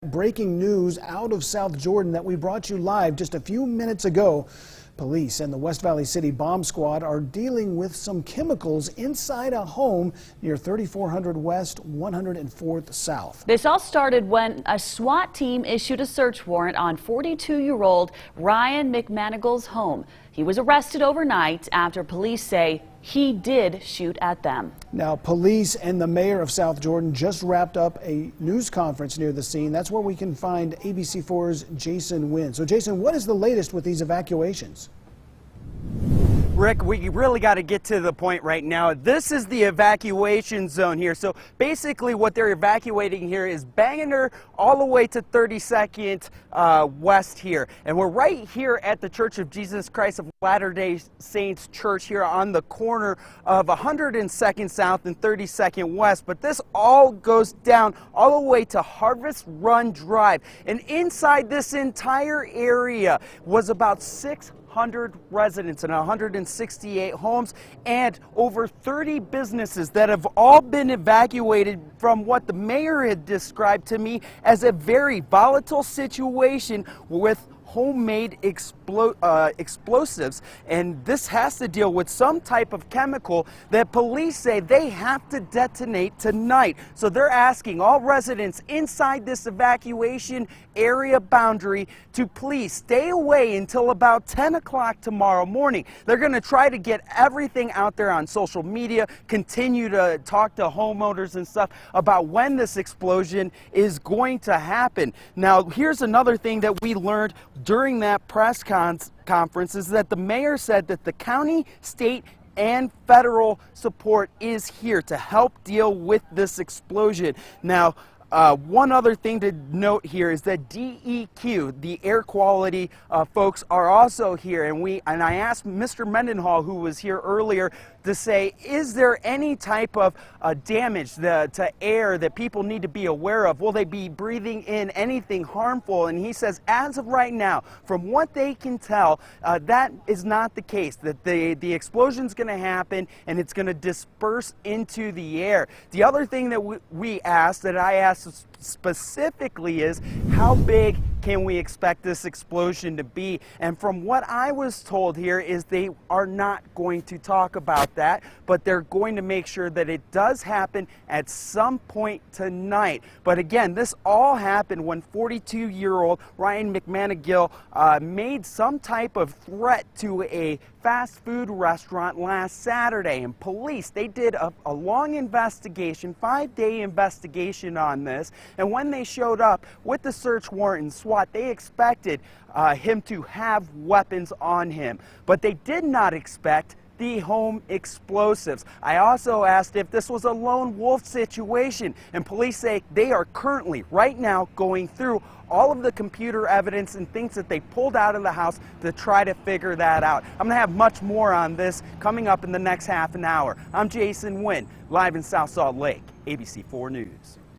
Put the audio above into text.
Breaking news out of South Jordan that we brought you live just a few minutes ago. Police and the West Valley City Bomb Squad are dealing with some chemicals inside a home near 3400 West, 104th South. This all started when a SWAT team issued a search warrant on 42-year-old Ryan McManigle's home. He was arrested overnight after police say he did shoot at them. Now, police and the mayor of South Jordan just wrapped up a news conference near the scene. That's where we can find ABC4's Jason Wynn. So, Jason, what is the latest with these evacuations? Rick, we really got to get to the point right now. This is the evacuation zone here. So basically what they're evacuating here is Bangerter all the way to 32nd West here. And we're right here at the Church of Jesus Christ of Latter-day Saints Church here on the corner of 102nd South and 32nd West. But this all goes down all the way to Harvest Run Drive. And inside this entire area was about 600 residents and 168 homes and over 30 businesses that have all been evacuated from what the mayor had described to me as a very volatile situation with homemade explosives, and this has to deal with some type of chemical that police say they have to detonate tonight. So they're asking all residents inside this evacuation area boundary to please stay away until about 10 o'clock tomorrow morning. They're going to try to get everything out there on social media, continue to talk to homeowners and stuff about when this explosion is going to happen. Now, here's another thing that we learned during that press conference is that the mayor said that the county, state, and federal support is here to help deal with this explosion. Now, one other thing to note here is that DEQ, the air quality folks, are also here, and I asked Mr. Mendenhall, who was here earlier, to say, is there any type of damage to air that people need to be aware of? Will they be breathing in anything harmful? And he says, as of right now, from what they can tell, that is not the case, that the explosion's going to happen and it's going to disperse into the air. The other thing that I asked specifically is, how big can we expect this explosion to be? And from what I was told here is they are not going to talk about that, but they're going to make sure that it does happen at some point tonight. But again, this all happened when 42-year-old Ryan McManigle made some type of threat to a fast food restaurant last Saturday, and police, they did a long investigation, 5-day investigation on this, and when they showed up with the search warrant and SWAT, they expected him to have weapons on him, but they did not expect the home explosives. I also asked if this was a lone wolf situation, and police say they are currently, right now, going through all of the computer evidence and things that they pulled out of the house to try to figure that out. I'm going to have much more on this coming up in the next half an hour. I'm Jason Wynn, live in South Salt Lake, ABC4 News.